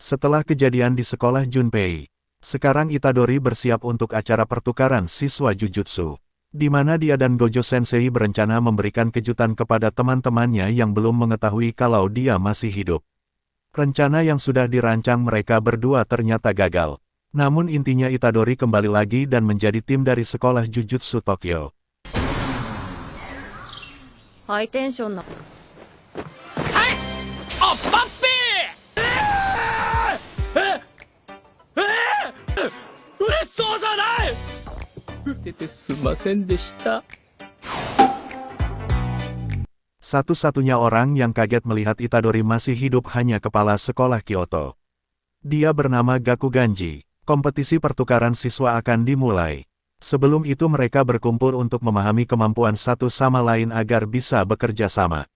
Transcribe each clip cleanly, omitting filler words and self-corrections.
Setelah kejadian di sekolah Junpei, sekarang Itadori bersiap untuk acara pertukaran siswa Jujutsu, di mana dia dan Gojo Sensei berencana memberikan kejutan kepada teman-temannya yang belum mengetahui kalau dia masih hidup. Rencana yang sudah dirancang mereka berdua ternyata gagal. Namun intinya Itadori kembali lagi dan menjadi tim dari sekolah Jujutsu Tokyo. High tension na. Hai! Oh, papi! Uresso janai! Sumasen deshita. Satu-satunya orang yang kaget melihat Itadori masih hidup hanya kepala sekolah Kyoto. Dia bernama Gakuganji. Kompetisi pertukaran siswa akan dimulai. Sebelum itu mereka berkumpul untuk memahami kemampuan satu sama lain agar bisa bekerja sama.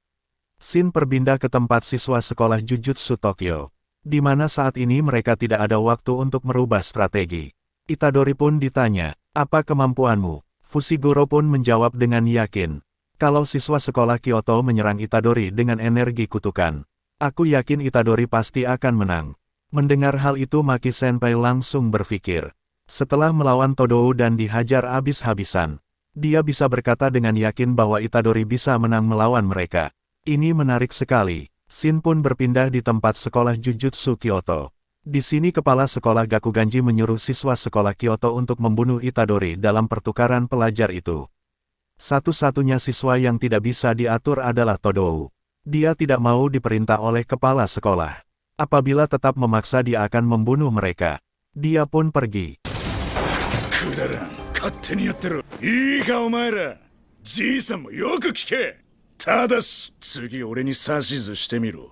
Scene berpindah ke tempat siswa sekolah Jujutsu Tokyo, di mana saat ini mereka tidak ada waktu untuk merubah strategi. Itadori pun ditanya, "Apa kemampuanmu?" Fushiguro pun menjawab dengan yakin, "Kalau siswa sekolah Kyoto menyerang Itadori dengan energi kutukan, aku yakin Itadori pasti akan menang." Mendengar hal itu Maki Senpai langsung berpikir. Setelah melawan Todou dan dihajar habis-habisan, dia bisa berkata dengan yakin bahwa Itadori bisa menang melawan mereka. Ini menarik sekali. Scene pun berpindah di tempat sekolah Jujutsu Kyoto. Di sini kepala sekolah Gakuganji menyuruh siswa sekolah Kyoto untuk membunuh Itadori dalam pertukaran pelajar itu. Satu-satunya siswa yang tidak bisa diatur adalah Todou. Dia tidak mau diperintah oleh kepala sekolah. Apabila tetap memaksa dia akan membunuh mereka. Dia pun pergi. Kudaran, katteni yatteru. Ii ka omaera. Ji-san mo yoku kike. Tadashi, tsugi ore ni sashizu shite miro.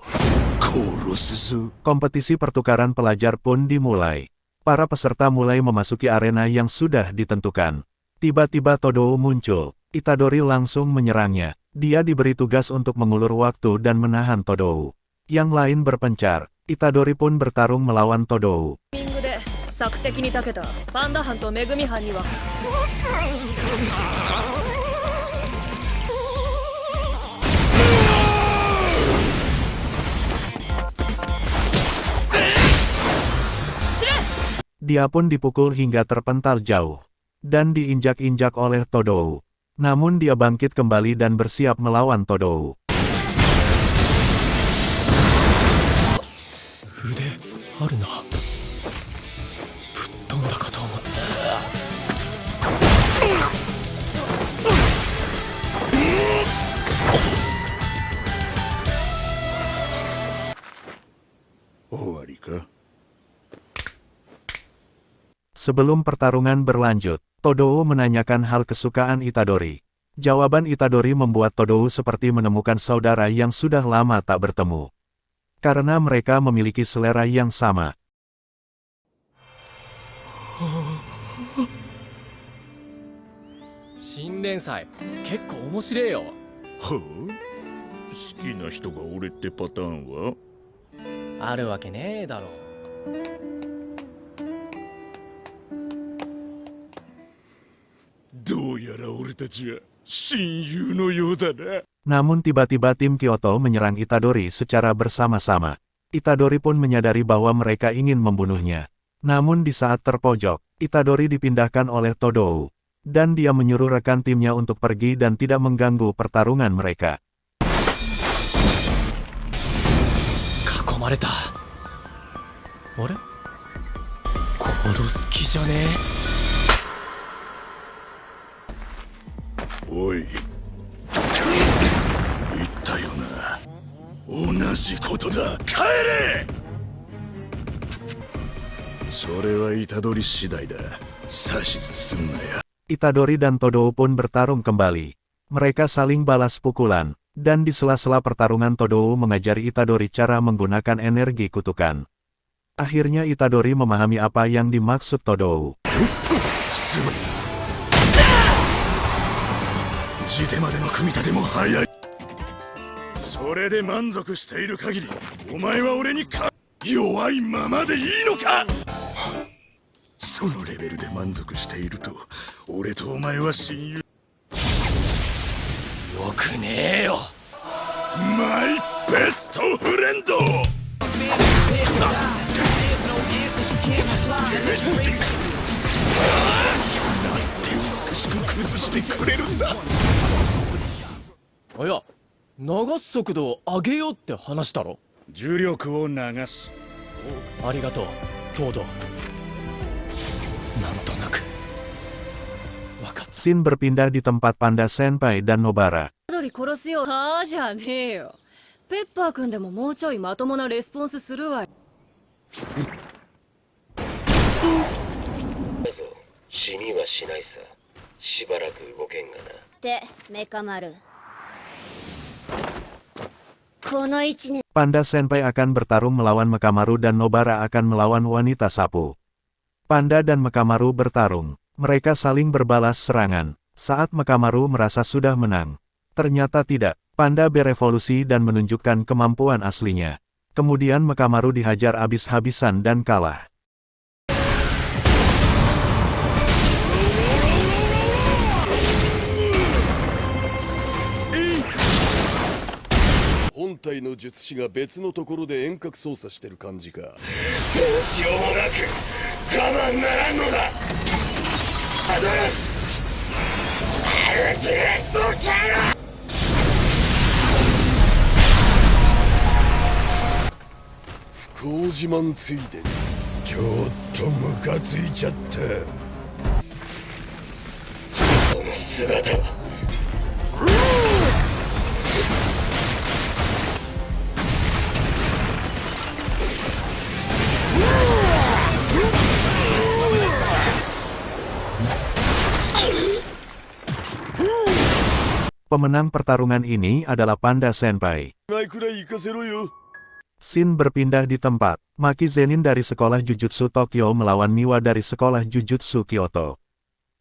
Korosu. Kompetisi pertukaran pelajar pun dimulai. Para peserta mulai memasuki arena yang sudah ditentukan. Tiba-tiba Todou muncul. Itadori langsung menyerangnya. Dia diberi tugas untuk mengulur waktu dan menahan Todou. Yang lain berpencar. Itadori pun bertarung melawan Todou. Dia pun dipukul hingga terpental jauh. Dan diinjak-injak oleh Todou. Namun dia bangkit kembali dan bersiap melawan Todou. Sebelum pertarungan berlanjut, Todou menanyakan hal kesukaan Itadori. Jawaban Itadori membuat Todou seperti menemukan saudara yang sudah lama tak bertemu. Karena mereka memiliki selera yang sama. Shinrensai, kekko omoshirei yo. Ha? Suki na hito ga ore tte pattern wa? Aru wake nee daro. Dou yara ore tachi wa shinyuu no you da na. Namun tiba-tiba tim Kyoto menyerang Itadori secara bersama-sama. Itadori pun menyadari bahwa mereka ingin membunuhnya. Namun di saat terpojok, Itadori dipindahkan oleh Todou. Dan dia menyuruh rekan timnya untuk pergi dan tidak mengganggu pertarungan mereka. Kakomareta. Ore? Korosuki jane? Oi. 言ったよな。同じことだ。帰れ。それは虎杖次第だ。指図すんなよ。Itadori dan Todou pun bertarung kembali. Mereka saling balas pukulan, dan di sela-sela pertarungan Todou mengajari Itadori cara menggunakan energi kutukan. Akhirnya Itadori memahami apa yang dimaksud Todou. 地手までの組み立ても早い。それで満足している限り、お前は俺に弱いままでいいのか。そのレベルで満足していると、俺とお前は親友。よくねえよ。マイベストフレンド。て美しく崩してくれるんだ。いや流す速度を上げようって話だろ。重力を流す。ありがとう東堂。なんとなく分かった。 Scene berpindah di tempat Panda Senpai dan Nobara. ドリ殺すよはあじゃねえよ。ペッパーくんでももうちょいまともなレスポンスするわよ。死にはしないさ。しばらく動けんがな。ってメカ丸。この一年 Panda Senpai akan bertarung melawan Mekamaru dan Nobara akan melawan wanita sapu. Panda dan Mekamaru bertarung. Mereka saling berbalas serangan. Saat Mekamaru merasa sudah menang, ternyata tidak. Panda berevolusi dan menunjukkan kemampuan aslinya. Kemudian Mekamaru dihajar habis-habisan dan kalah. 本体の術師が別のところで遠隔操作してる感じか。どうしようもなく我慢ならんのだ。アドラスアルティレットキャラ。不幸自慢ついでにちょっとムカついちゃった。この姿はPemenang pertarungan ini adalah Panda Senpai. ないくらい行かせろよ。 Scene berpindah di tempat. Maki Zenin dari sekolah Jujutsu Tokyo melawan Miwa dari sekolah Jujutsu Kyoto.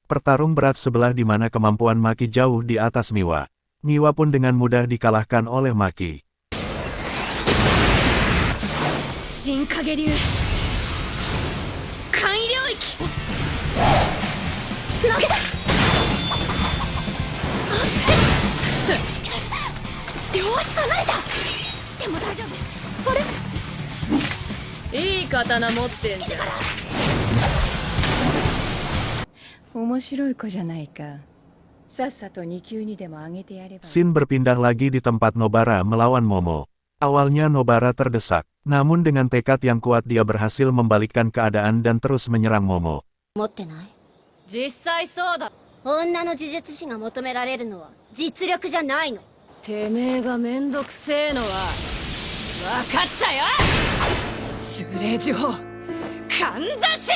Pertarung berat sebelah di mana kemampuan Maki jauh di atas Miwa. Miwa pun dengan mudah dikalahkan oleh Maki. 新影流簡易領域投げた。両足離れた。でも大丈夫。あれいい刀持ってんじゃん。面白い子じゃないか。さっさと2級にでも上げてやれば。 Scene berpindah lagi di tempat Nobara melawan Momo. Awalnya Nobara terdesak, namun dengan tekad yang kuat dia berhasil membalikkan keadaan dan terus menyerang Momo. 持ってない。実際そうだ。女の呪術師が求められるのは実力じゃないの。てめえがめんどくせえのは分かったよ。スレジョかんざし。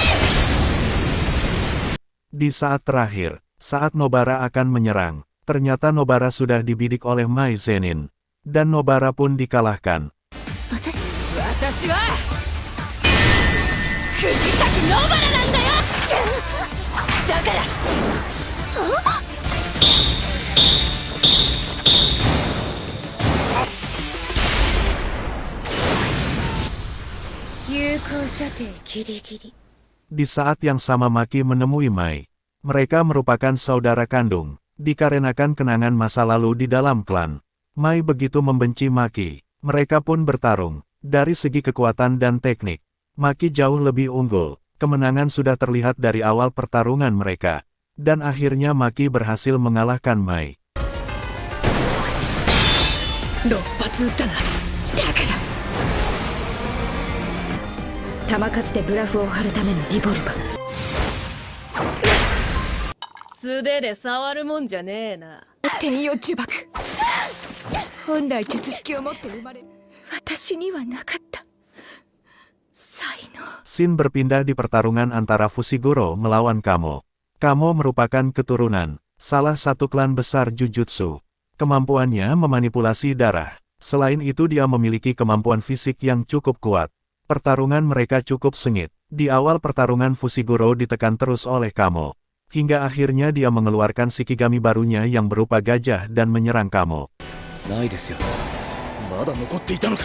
Di saat terakhir, saat Nobara akan menyerang, ternyata Nobara sudah dibidik oleh Mai Zenin. Dan Nobara pun dikalahkan. 私は藤崎ノバラなんだよ。だから有効射程ギリギリ。 Di saat yang sama Maki menemui Mai. Mereka merupakan saudara kandung, dikarenakan kenangan masa lalu di dalam klan. Mai begitu membenci Maki. Mereka pun bertarung. Dari segi kekuatan dan teknik, Maki jauh lebih unggul. Kemenangan sudah terlihat dari awal pertarungan mereka. Dan akhirnya Maki berhasil mengalahkan Mai. 6発撃ったな。だから弾数でブラフを張るためのリボルバー。素手で触るもんじゃねえな。天与呪縛。本来術式を持って生まれる私にはなかった才能。 Scene berpindah di pertarungan antara Fushiguro melawan Kamo. Kamo merupakan keturunan salah satu klan besar Jujutsu. Kemampuannya memanipulasi darah. Selain itu dia memiliki kemampuan fisik yang cukup kuat. Pertarungan mereka cukup sengit. Di awal pertarungan Fushiguro ditekan terus oleh Kamo. Hingga akhirnya dia mengeluarkan Shikigami barunya yang berupa gajah dan menyerang Kamo. ないですよ。まだ残っていたのか。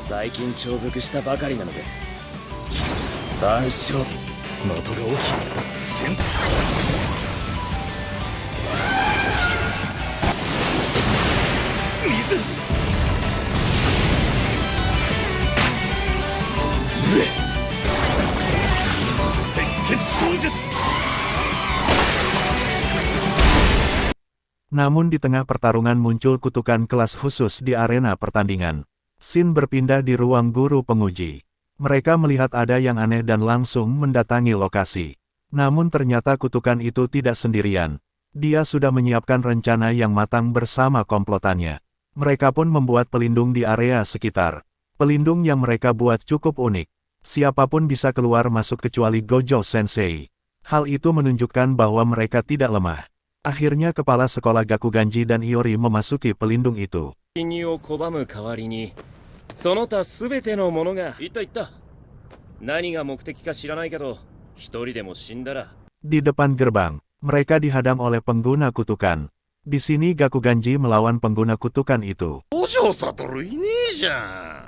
最近重複したばかりなので断傷。的が大きい。先水。上。Namun di tengah pertarungan muncul kutukan kelas khusus di arena pertandingan. Shin berpindah di ruang guru penguji. Mereka melihat ada yang aneh dan langsung mendatangi lokasi. Namun ternyata kutukan itu tidak sendirian. Dia sudah menyiapkan rencana yang matang bersama komplotannya. Mereka pun membuat pelindung di area sekitar. Pelindung yang mereka buat cukup unik. Siapapun bisa keluar masuk kecuali Gojo Sensei. Hal itu menunjukkan bahwa mereka tidak lemah. Akhirnya kepala sekolah Gakuganji dan Iori memasuki pelindung itu. 侵入を拒む代わりにその他全てのものが言った何が目的か知らないけど一人でも死んだら Di depan gerbang, mereka dihadang oleh pengguna kutukan. Di sini Gakuganji melawan pengguna kutukan itu. 五条悟いねえじゃん。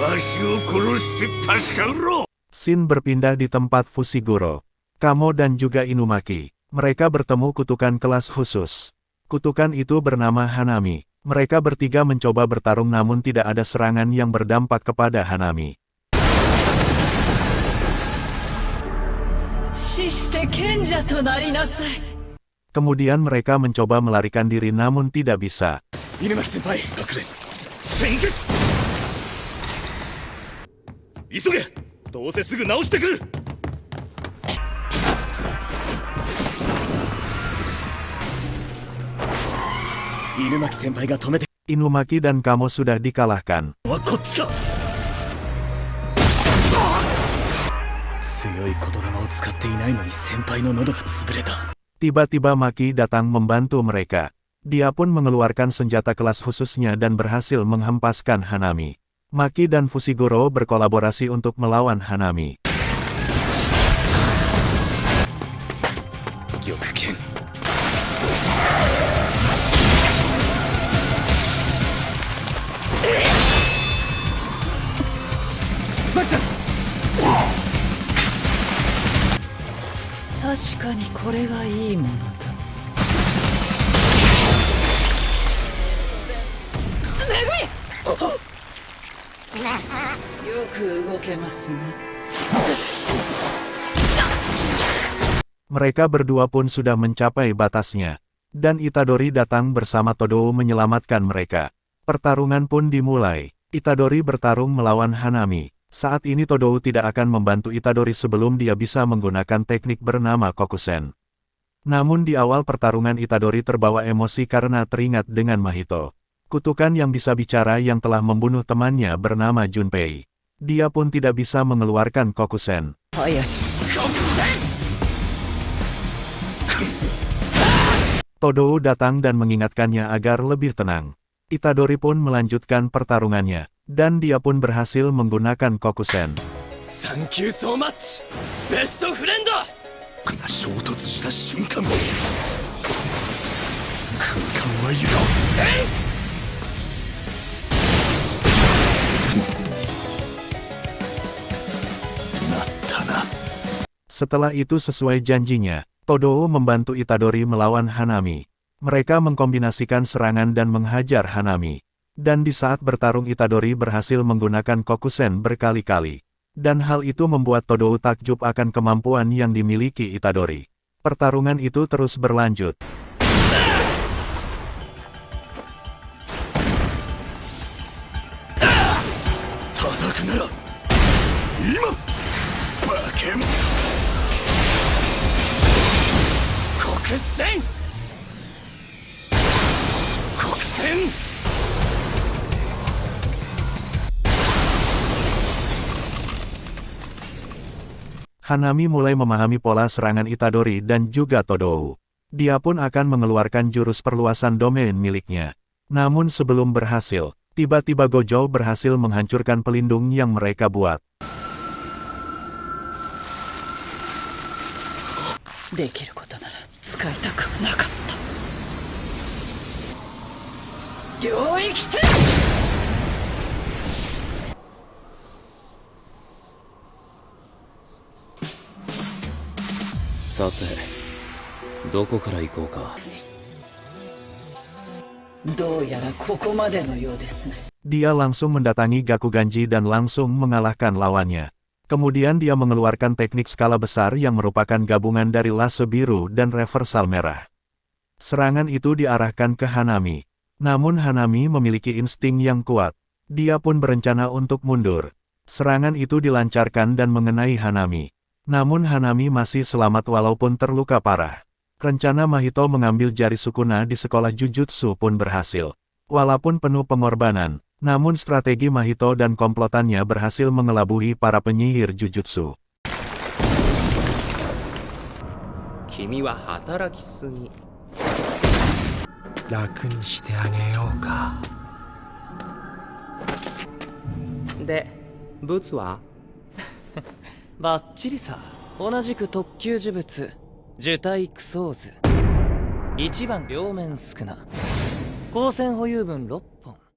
わしを殺して確かめろ。 Shin berpindah di tempat Fushiguro, Kamo dan juga Inumaki. Mereka bertemu kutukan kelas khusus. Kutukan itu bernama Hanami. Mereka bertiga mencoba bertarung namun tidak ada serangan yang berdampak kepada Hanami. Kemudian mereka mencoba melarikan diri namun tidak bisa. 犬巻先輩隠れ戦決急げどうせすぐ直してくる 犬巻先輩が止めて Inumaki dan Kamo sudah dikalahkan. はこっちか強い言霊を使っていないのに先輩の喉が潰れた Tiba-tiba Maki datang membantu mereka. Dia pun mengeluarkan senjata kelas khususnya dan berhasil menghempaskan Hanami. Maki dan Fushiguro berkolaborasi untuk melawan Hanami. 玉剣 確かにこれはいいものだ。よく動けますね。 Mereka berdua pun sudah mencapai batasnya. Dan Itadori datang bersama Todou menyelamatkan mereka. Pertarungan pun dimulai. Itadori bertarung melawan Hanami. Saat ini Todou tidak akan membantu Itadori sebelum dia bisa menggunakan teknik bernama Kokusen. Namun di awal pertarungan Itadori terbawa emosi karena teringat dengan Mahito. Kutukan yang bisa bicara yang telah membunuh temannya bernama Junpei. Dia pun tidak bisa mengeluarkan Kokusen. Todou datang dan mengingatkannya agar lebih tenang. Itadori pun melanjutkan pertarungannya, dan dia pun berhasil menggunakan Kokusen. サンキューソーマッチベストフレンド 衝突した瞬間空間は揺ら Setelah itu sesuai janjinya, Todou membantu Itadori melawan Hanami. Mereka mengkombinasikan serangan dan menghajar Hanami. Dan di saat bertarung Itadori berhasil menggunakan Kokusen berkali-kali. Dan hal itu membuat Todou takjub akan kemampuan yang dimiliki Itadori. Pertarungan itu terus berlanjut. Hanami mulai memahami pola serangan Itadori dan juga Todou. Dia pun akan mengeluarkan jurus perluasan domain miliknya. Namun sebelum berhasil, tiba-tiba Gojo berhasil menghancurkan pelindung yang mereka buat. できることなら使いたくはなかった。領域展開 さてどこから行こうか どうやらここまでのようですね。 Dia langsung mendatangi Gakuganji dan langsung mengalahkan lawannya. Kemudian dia mengeluarkan teknik skala besar yang merupakan gabungan dari lase biru dan reversal merah. Serangan itu diarahkan ke Hanami. Namun Hanami memiliki insting yang kuat. Dia pun berencana untuk mundur. Serangan itu dilancarkan dan mengenai Hanami. Namun Hanami masih selamat walaupun terluka parah. Rencana Mahito mengambil jari Sukuna di sekolah Jujutsu pun berhasil. Walaupun penuh pengorbanan, namun strategi Mahito dan komplotannya berhasil mengelabui para penyihir Jujutsu. 君は働きすぎ。楽にしてあげようか。で、ブツはバッチリさ。同じく特級呪物呪体クソーズ。1番両面少な。光線保有分6本。